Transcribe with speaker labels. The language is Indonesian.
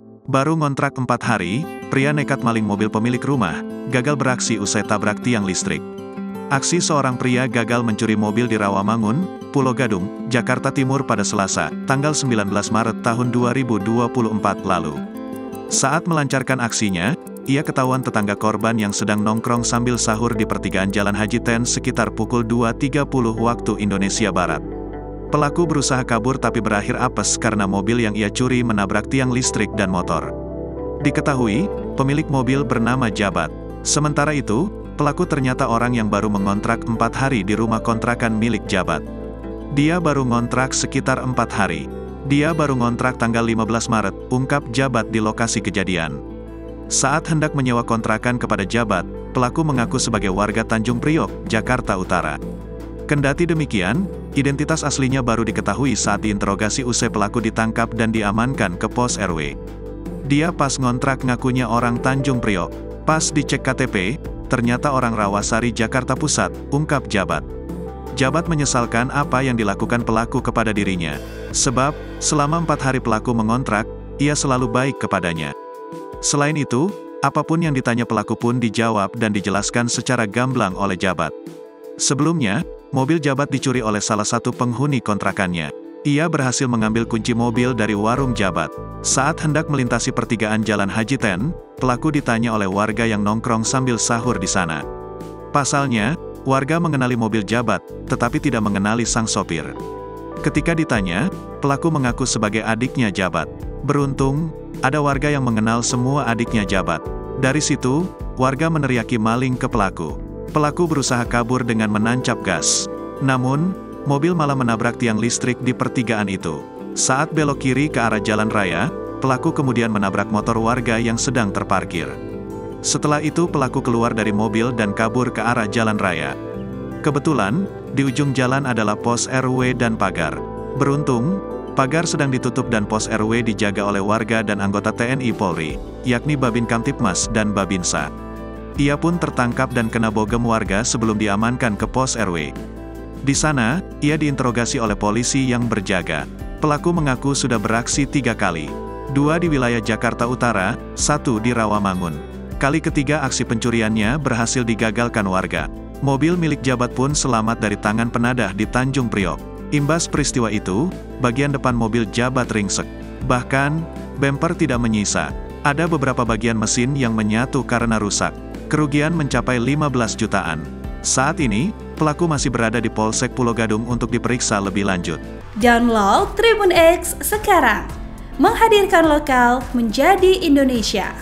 Speaker 1: Baru ngontrak 4 hari, pria nekat maling mobil pemilik rumah, gagal beraksi usai tabrak tiang listrik. Aksi seorang pria gagal mencuri mobil di Rawamangun, Pulo Gadung, Jakarta Timur pada Selasa, tanggal 19 Maret tahun 2024 lalu. Saat melancarkan aksinya, ia ketahuan tetangga korban yang sedang nongkrong sambil sahur di pertigaan Jalan Haji Ten sekitar pukul 2.30 waktu Indonesia Barat. Pelaku berusaha kabur tapi berakhir apes karena mobil yang ia curi menabrak tiang listrik dan motor. Diketahui, pemilik mobil bernama Jabat. Sementara itu, pelaku ternyata orang yang baru mengontrak 4 hari di rumah kontrakan milik Jabat. Dia baru ngontrak sekitar 4 hari. Dia baru ngontrak tanggal 15 Maret, ungkap Jabat di lokasi kejadian. Saat hendak menyewa kontrakan kepada Jabat, pelaku mengaku sebagai warga Tanjung Priok, Jakarta Utara. Kendati demikian, identitas aslinya baru diketahui saat diinterogasi usai pelaku ditangkap dan diamankan ke pos RW. Dia pas ngontrak ngakunya orang Tanjung Priok. Pas dicek KTP, ternyata orang Rawasari, Jakarta Pusat, ungkap Jabat. Jabat menyesalkan apa yang dilakukan pelaku kepada dirinya. Sebab, selama 4 hari pelaku mengontrak, ia selalu baik kepadanya. Selain itu, apapun yang ditanya pelaku pun dijawab dan dijelaskan secara gamblang oleh Jabat. Sebelumnya, mobil Jabat dicuri oleh salah satu penghuni kontrakannya. Ia berhasil mengambil kunci mobil dari warung Jabat. Saat hendak melintasi pertigaan Jalan Haji Ten, pelaku ditanya oleh warga yang nongkrong sambil sahur di sana. Pasalnya, warga mengenali mobil Jabat, tetapi tidak mengenali sang sopir. Ketika ditanya, pelaku mengaku sebagai adiknya Jabat. Beruntung, ada warga yang mengenal semua adiknya Jabat. Dari situ, warga meneriaki maling ke pelaku. Pelaku berusaha kabur dengan menancap gas. Namun, mobil malah menabrak tiang listrik di pertigaan itu. Saat belok kiri ke arah jalan raya, pelaku kemudian menabrak motor warga yang sedang terparkir. Setelah itu pelaku keluar dari mobil dan kabur ke arah jalan raya. Kebetulan, di ujung jalan adalah pos RW dan pagar. Beruntung, pagar sedang ditutup dan pos RW dijaga oleh warga dan anggota TNI Polri, yakni Babin Kamtipmas dan Babinsa. Ia pun tertangkap dan kena bogem warga sebelum diamankan ke pos RW. Di sana, ia diinterogasi oleh polisi yang berjaga. Pelaku mengaku sudah beraksi 3 kali. 2 di wilayah Jakarta Utara, 1 di Rawamangun. Kali ketiga aksi pencuriannya berhasil digagalkan warga. Mobil milik Jabat pun selamat dari tangan penadah di Tanjung Priok. Imbas peristiwa itu, bagian depan mobil Jabat ringsek. Bahkan, bemper tidak menyisa. Ada beberapa bagian mesin yang menyatu karena rusak. Kerugian mencapai 15 jutaan. Saat ini, pelaku masih berada di Polsek Pulo Gadung untuk diperiksa lebih lanjut.
Speaker 2: Download Tribun X sekarang. Menghadirkan lokal menjadi Indonesia.